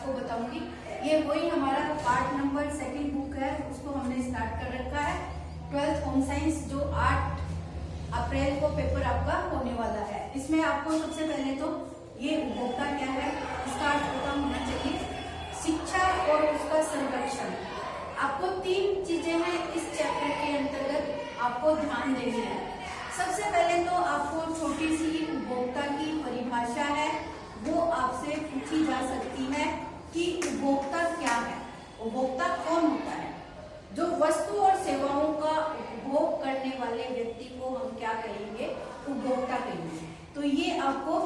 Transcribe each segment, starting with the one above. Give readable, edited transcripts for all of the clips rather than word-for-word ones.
आपको बताऊंगी। ये वही हमारा पार्ट नंबर 2 बुक है, उसको हमने स्टार्ट कर रखा है। 12th होम साइंस जो 8 अप्रैल को पेपर आपका होने वाला है। इसमें आपको सबसे पहले तो ये उपभोक्ता क्या है इसका अर्थ पता होना चाहिए, शिक्षा और उसका संरक्षण। आपको 3 चीजें हैं इस चैप्टर के अंतर्गत आपको ध्यान देनी है। सबसे पहले तो आपको छोटी सी उपभोक्ता की परिभाषा है, वो आपसे पूछी जा सकती है कि उपभोक्ता क्या है, उपभोक्ता कौन होता है। जो वस्तु और सेवाओं का उपभोग करने वाले व्यक्ति को हम क्या कहेंगे, उपभोक्ता कहेंगे। तो ये आपको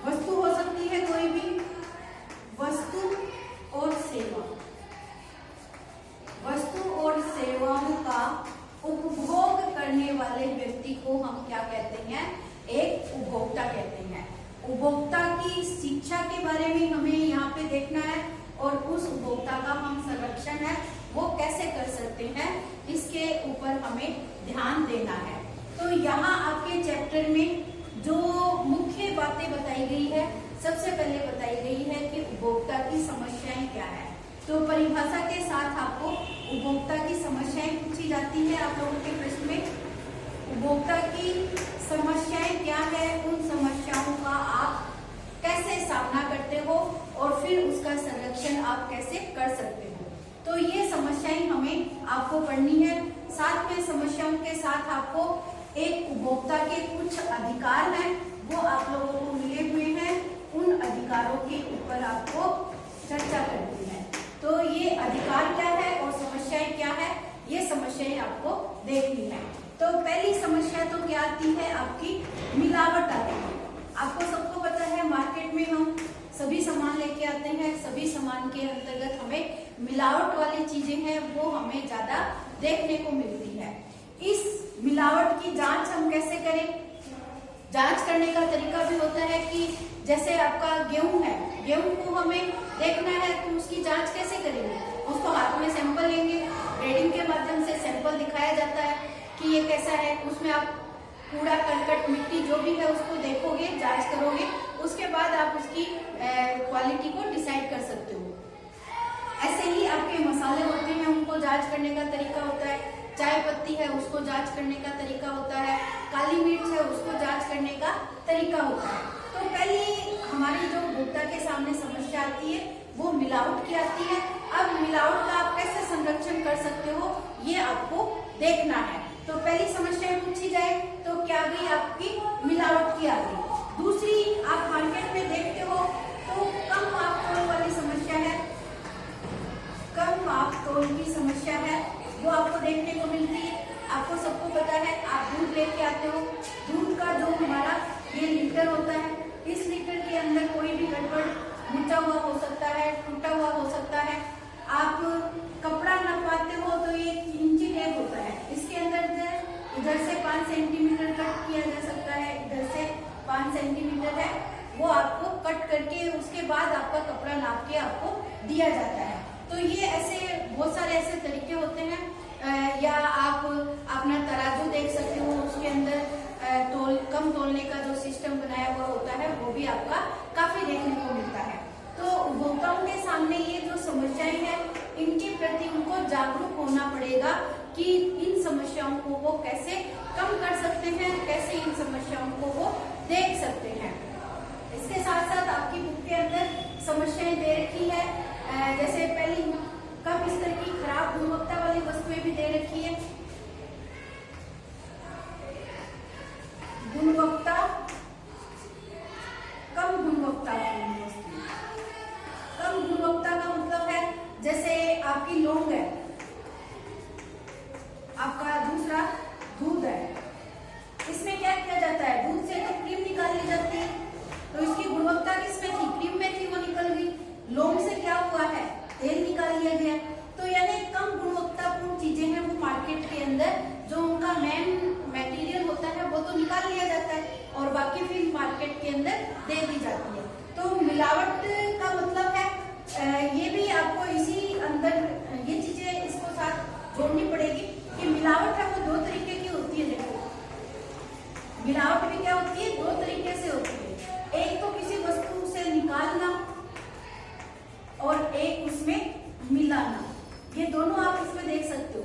वस्तु हो सकती है कोई भी वस्तु और सेवा, वस्तु और सेवाओं का उपभोग करने वाले व्यक्ति को हम क्या कहते हैं, एक उपभोक्ता कहते हैं। उपभोक्ता की शिक्षा के बारे में हमें यहाँ पे देखना है और उस उपभोक्ता का हम संरक्षण है वो कैसे कर सकते हैं, इसके ऊपर हमें ध्यान देना है। तो यहाँ आपके चैप्टर में जो मुख्य बातें बताई गई है, सबसे पहले बताई गई है कि उपभोक्ता की समस्याएं क्या है। तो परिभाषा के साथ आपको उपभोक्ता की समस्याएं पूछी जाती है आप लोगों के प्रश्न में। उपभोक्ता की समस्याएं क्या है, उन समस्याओं का आप कैसे सामना करते हो और फिर उसका संरक्षण आप कैसे कर सकते हो। तो ये समस्याएं हमें आपको पढ़नी है। साथ में समस्याओं के साथ आपको एक उपभोक्ता के कुछ अधिकार हैं, वो आप लोगों को मिले हुए हैं, उन अधिकारों के ऊपर आपको चर्चा करनी है। तो ये अधिकार क्या है और समस्याएं क्या है, ये समस्याएं आपको देखनी है। तो पहली समस्या तो क्या आती है, आपकी मिलावट आती है। आपको सबको पता है मार्केट में हम सभी सामान लेके आते हैं, सभी सामान के अंतर्गत हमें मिलावट वाली चीजें हैं वो हमें ज्यादा देखने को मिलती है। इस मिलावट की जांच हम कैसे करें, जांच करने का तरीका भी होता है कि जैसे आपका गेहूं है, गेहूं को हमें देखना है तो उसकी जांच कैसे करेंगे, उसको हाथ में सैंपल लेंगे, ग्रेडिंग के माध्यम से सैंपल दिखाया जाता है कि ये कैसा है, उसमें आप कूड़ा करकट मिट्टी जो भी है उसको देखोगे, जांच करोगे, उसके बाद आप उसकी क्वालिटी को डिसाइड कर सकते हो। ऐसे ही आपके मसाले होते हैं, उनको जांच करने का तरीका होता है। चाय पत्ती है उसको जांच करने का तरीका होता है, काली मिर्च है उसको जांच करने का तरीका होता है। तो पहली हमारी जो उपभोक्ता के सामने समस्या आती है वो मिलावट की आती है। अब मिलावट का आप कैसे संरक्षण कर सकते हो ये आपको देखना है। तो पहली समस्या पूछी जाए तो क्या गई, आपकी मिलावट की आ गई। दूसरी आप मार्केट में देखते हो तो कम माप तोल वाली समस्या है, कम माप तोल की समस्या है वो आपको देखने को मिलती है। आपको सबको पता है, आप दूध लेके आते हो, दूध का जो हमारा ये लीटर होता है, इस लीटर के अंदर कोई भी गड़बड़, मुटा हुआ हो सकता है, टूटा हुआ हो सकता है। आप कपड़ा नपवाते हो तो ये इंची टेप होता है, इसके अंदर इधर से 5 सेंटीमीटर कट किया जा सकता है, इधर से 5 सेंटीमीटर है, वो आपको कट करके उसके बाद आपका कपड़ा नाप के आपको दिया जाता है। तो ये ऐसे बहुत सारे ऐसे तरीके होते हैं। या आप अपना तराजू देख सकते हो, उसके अंदर कम तोलने का जो सिस्टम बनाया हुआ होता है वो भी आपका काफी देखने को मिलता है। तो उपभोक्ताओं के सामने ये जो समस्याएं हैं इनके प्रति उनको जागरूक होना पड़ेगा कि इन समस्याओं को वो कैसे कम कर सकते हैं, कैसे इन समस्याओं को वो देख सकते हैं। इसके साथ साथ आपकी बुक के अंदर समस्याएं दे रखी है, जैसे पहली कम स्तर की खराब गुणवत्ता वाली वस्तुएं भी दे रखी है। गुणवत्ता, कम गुणवत्ता वाली वस्तु, कम गुणवत्ता का मतलब है जैसे आपकी लौंग है, आपका दूसरा दूध है, इसमें क्या किया जाता है, दूध से तो क्रीम निकाल ली जाती है, तो इसकी गुणवत्ता किसमें थी, क्रीम में थी, वो निकल गई। लौंग से क्या हुआ है, तेल निकाल लिया गया। तो यानी कम गुणवत्तापूर्ण चीजें हैं वो मार्केट के अंदर जो उनका मेन मटेरियल होता है वो तो निकाल लिया जाता है और बाकी फिर मार्केट के अंदर दे दी जाती है। तो मिलावट का मतलब है ये भी आपको इसी अंदर ये चीजें इसको साथ जोड़नी पड़ेगी कि मिलावट है वो 2 तरीके की होती है। देखो मिलावट भी क्या होती है, 2 तरीके से होती है। एक तो किसी वस्तु से निकालना इसमें मिलाना, ये दोनों आप इसमें देख सकते हो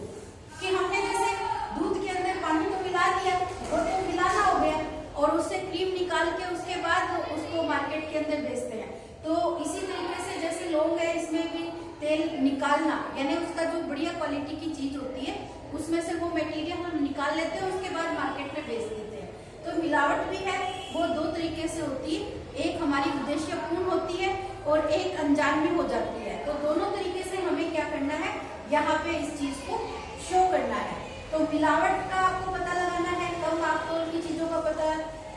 कि हमने जैसे दूध के अंदर पानी तो मिला दिया, वो तो मिलाना हो गया, और उससे क्रीम निकाल के उसके बाद उसको मार्केट के अंदर बेचते हैं। तो इसी तरीके से जैसे लोग हैं, इसमें भी तेल निकालना, यानी उसका जो बढ़िया क्वालिटी की चीज होती है उसमें से वो मटेरियल हम निकाल लेते हैं, उसके बाद मार्केट में बेच देते हैं। तो मिलावट भी है, वो दो तरीके से होती है, एक हमारी उद्देश्यपूर्ण होती है और एक अनजान में हो जाती है। तो दोनों तरीके से हमें क्या करना है, यहाँ पे इस चीज को शो करना है। तो मिलावट का आपको पता लगाना है, कम मापतोल की चीजों का पता,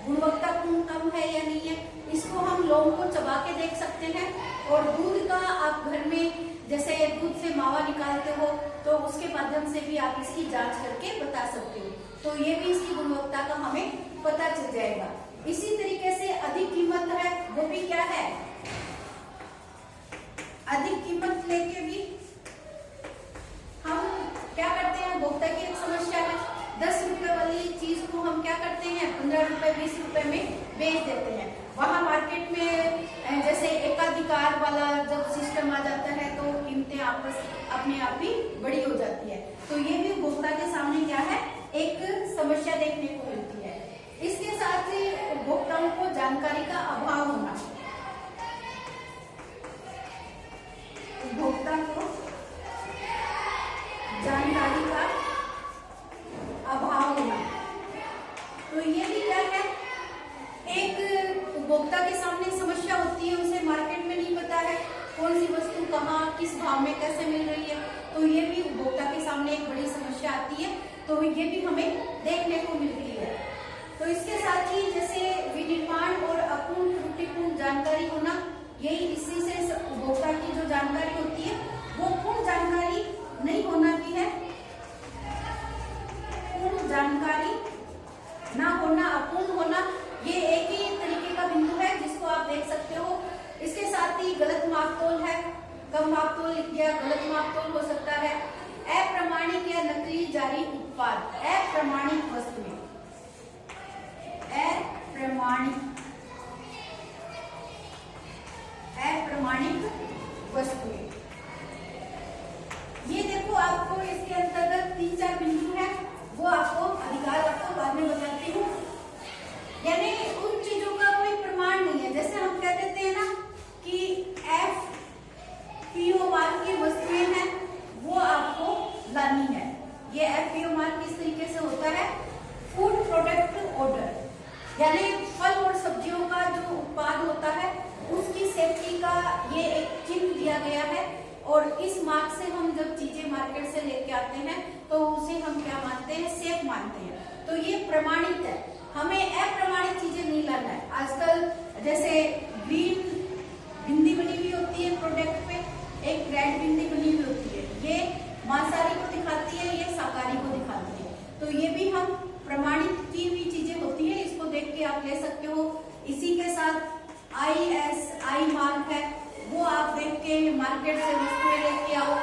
गुणवत्तापूर्ण कम है या नहीं है, इसको हम लोगों को चबा के देख सकते हैं। और दूध का आप घर में जैसे दूध से मावा निकालते हो तो उसके माध्यम से भी आप इसकी जांच करके बता सकते हो, तो ये भी इसकी गुणवत्ता का हमें पता चल जाएगा। इसी तरीके से अधिक कीमत है, वो भी क्या है, अधिक कीमत लेके भी हम क्या करते हैं, उपभोक्ता की एक समस्या है, 10 रुपए वाली चीज को हम क्या करते हैं 15 रुपए 20 रुपए में बेच देते हैं। वहां मार्केट में जैसे एकाधिकार वाला जब सिस्टम आ जाता है तो कीमतें आपस अपने आप ही बड़ी हो जाती है। तो ये भी उपभोक्ता के सामने क्या है, एक समस्या देखने को मिलती है। इसके साथ ही उपभोक्ताओं को जानकारी का अभाव होना, उपभोक्ता को जानकारी का अभाव होना, तो ये भी क्या है, एक उपभोक्ता के सामने समस्या होती है, उसे मार्केट में नहीं पता है कौन सी वस्तु कहाँ किस भाव में कैसे मिल रही है, तो ये भी उपभोक्ता के सामने एक बड़ी समस्या आती है। तो ये भी हमें देखने को मिलती है। तो इसके साथ ही जैसे विनिर्माण और अपूर्ण त्रुटिपूर्ण जानकारी होना, यही इसी से उपभोक्ता की जो जानकारी होती है वो पूर्ण जानकारी नहीं होना भी है, पूर्ण जानकारी ना होना, अपूर्ण होना, ये एक ही तरीके का बिंदु है जिसको आप देख सकते हो। इसके साथ ही गलत मापतोल है, कम मापतोल लिख दिया, गलत मापतोल हो सकता है। अप्रमाणिक या नकली जारी उत्पाद, अप्रमाणिक वस्तुएं, अप्रमाणिक वस्तुएं, ये देखो आपको इसके अंतर्गत 3-4 बिंदु है, वो आपको अधिकार आपको बाद में बताती हूँ। यानी उन चीजों का कोई प्रमाण नहीं है, जैसे हम कह देते हैं ना कि FPO मार्क की वस्तुएं हैं वो आपको लानी है। ये FPO मार्क किस तरीके से होता है, फूड प्रोडक्ट ऑर्डर, यानी फल और सब्जियों का जो उत्पाद होता है उसकी सेफ्टी का ये एक चिन्ह दिया गया है, और इस मार्क से हम जब चीजें मार्केट से लेके आते हैं तो उसे हम क्या मानते हैं, सेफ मानते हैं। तो ये प्रमाणित है, हमें अप्रमाणित चीजें नहीं लाना है। आजकल जैसे ग्रीन बिंदी बनी हुई होती है प्रोडक्ट पे, एक रेड बिंदी बनी हुई होती है, ये मांसाहारी को दिखाती है, ये शाकाहारी को दिखाती है। तो ये भी हम प्रमाणित की हुई चीजें होती है, इसको देख के आप ले सकते हो। इसी के साथ ISI मार्क है, वो आप देख के मार्केट से वस्तुएं लेके आओ।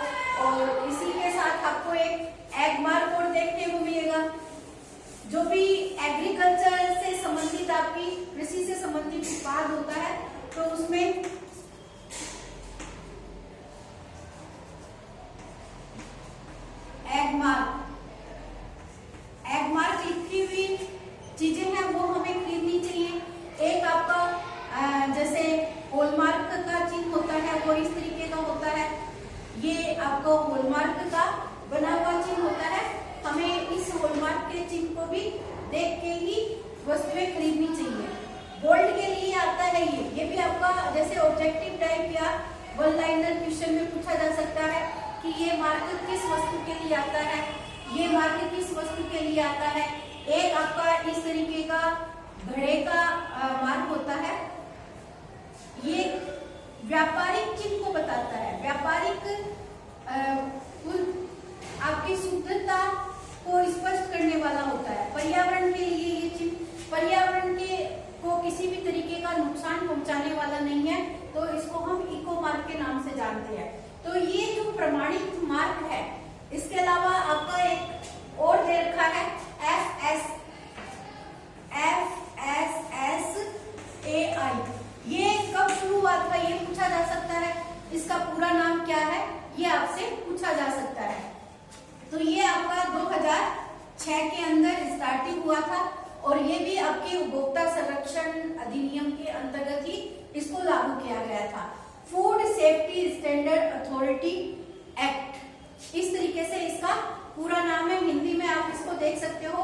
और इसी के साथ आपको एक एग मार्क और देखने को मिलेगा, जो भी एग्रीकल्चर से संबंधित आपकी कृषि से संबंधित उत्पाद होता है तो उसमें एग मार्क लिखी हुई चीजें हैं वो हमें खरीदनी चाहिए। एक आपका जैसे हॉलमार्क का चिन्ह होता है वो इस तरीके का होता है, ये आपका हॉलमार्क का बना हुआ चिन्ह होता है, हमें इस हॉलमार्क के चिन्ह को भी देख के ही वस्तुएं खरीदनी चाहिए। बोल्ड के लिए आता है ये भी आपका जैसे ऑब्जेक्टिव टाइप या वन लाइनर क्वेश्चन में पूछा जा सकता है कि ये मार्क किस वस्तु के लिए आता है, ये मार्क किस वस्तु के लिए आता है। एक आपका इस तरीके का घड़े का मार्क होता है, ये व्यापारिक चिन्ह को बताता है, व्यापारिक आपकी शुद्धता को स्पष्ट करने वाला होता है। पर्यावरण के लिए ये चिन्ह पर्यावरण के को किसी भी तरीके का नुकसान पहुंचाने वाला नहीं है, तो इसको हम इको मार्क के नाम से जानते हैं। तो ये जो प्रमाणित मार्क है, इसके अलावा आपका एक और दे रखा है FSSAI, ये कब शुरू हुआ था ये पूछा जा सकता है। इसका पूरा नाम क्या है, ये आपसे पूछा जा सकता है। तो ये आपका 2006 के अंदर स्टार्टिंग हुआ था और ये भी आपके उपभोक्ता संरक्षण अधिनियम के अंतर्गत ही इसको लागू किया गया था। Food safety standard authority act, इस तरीके से इसका पूरा नाम है। हिंदी में आप इसको देख सकते हो,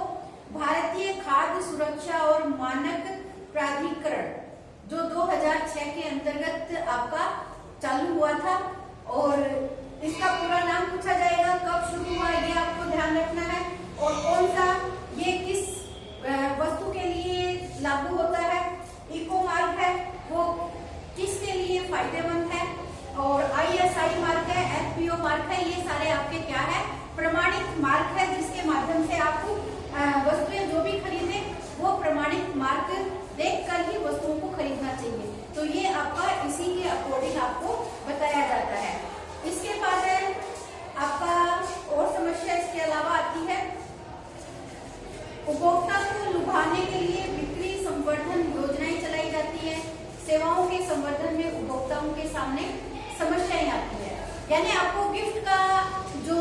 भारतीय खाद्य सुरक्षा और मानक प्राधिकरण, जो 2006 के अंतर्गत आपका चालू हुआ था। और इसका पूरा नाम पूछा जाएगा, कब शुरू हुआ ये आपको ध्यान रखना है, और कौन सा ये किस वस्तु के लिए लागू होता है। इको मार्क है वो किसके लिए फायदेमंद है, और ISI मार्क है, FPO मार्क है, ये सारे आपके क्या है, प्रमाणित मार्क है, जिसके माध्यम से आप वस्तुएं जो भी खरीदे वो प्रमाणित मार्क देखकर ही वस्तुओं को खरीदना चाहिए। तो ये आपका इसी के अकॉर्डिंग आपको बताया जाता है। इसके बाद है आपका और समस्या इसके अलावा आती है, उपभोक्ता को लुभाने के लिए बिक्री संवर्धन योजनाएं चलाई जाती है। सेवाओं के संवर्धन में उपभोक्ताओं के सामने समस्याएं आती है, यानी आपको गिफ्ट का जो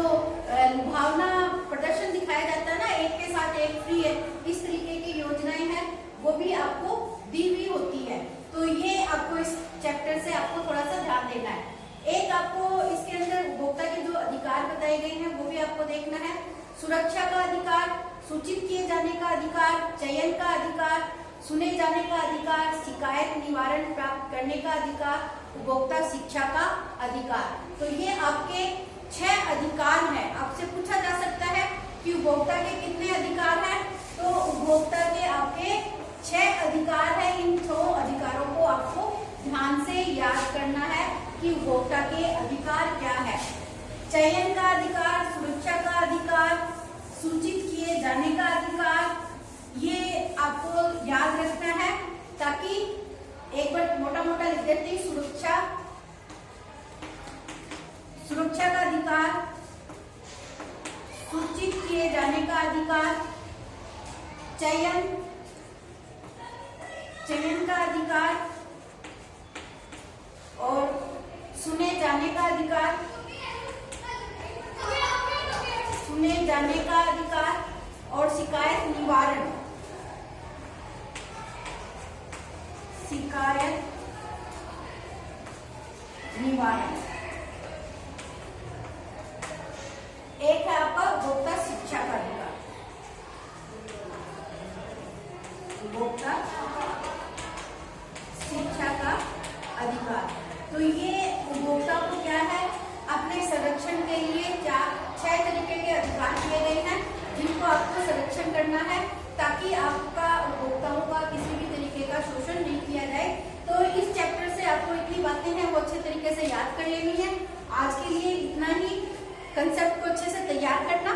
लुभावना प्रदर्शन दिखाया जाता है ना, एक के साथ एक फ्री है, इस तरीके की योजनाएं हैं वो भी आपको दी हुई होती है। तो ये आपको इस चैप्टर से आपको थोड़ा सा ध्यान देना है। एक आपको इसके अंदर उपभोक्ता के जो अधिकार बताए गए हैं वो भी आपको देखना है। सुरक्षा का अधिकार, सूचित किए जाने का अधिकार, चयन का अधिकार, सुने जाने का अधिकार, शिकायत निवारण प्राप्त करने का अधिकार, उपभोक्ता शिक्षा का अधिकार। तो ये आपके 6 अधिकार हैं। आपसे पूछा जा सकता है कि उपभोक्ता के कितने अधिकार हैं, तो उपभोक्ता के आपके 6 अधिकार हैं। इन 6 अधिकारों को आपको ध्यान से याद करना है कि उपभोक्ता के अधिकार क्या है। चयन का अधिकार, सुरक्षा का अधिकार, सूचित किए जाने का अधिकार, ये आपको याद रखना है, ताकि एक बार मोटा मोटा लिख देते हैं। सुरक्षा का अधिकार, सूचित किए जाने का अधिकार, चयन का अधिकार और सुने जाने का अधिकार, और शिकायत निवारण एक है आपका उपभोक्ता शिक्षा का अधिकार। उपभोक्ता शिक्षा का अधिकार, तो ये उपभोक्ता को क्या है, अपने संरक्षण के लिए 6 तरीके के अधिकार दिए गए हैं, जिनको आपको संरक्षण करना है, ताकि आपका उपभोक्ताओं का किसी भी तरीके का शोषण नहीं किया जाए। तो इस चैप्टर से आपको इतनी बातें हैं वो अच्छे तरीके से याद कर लेनी है। आज के लिए इतना ही, कंसेप्ट को अच्छे से तैयार करना।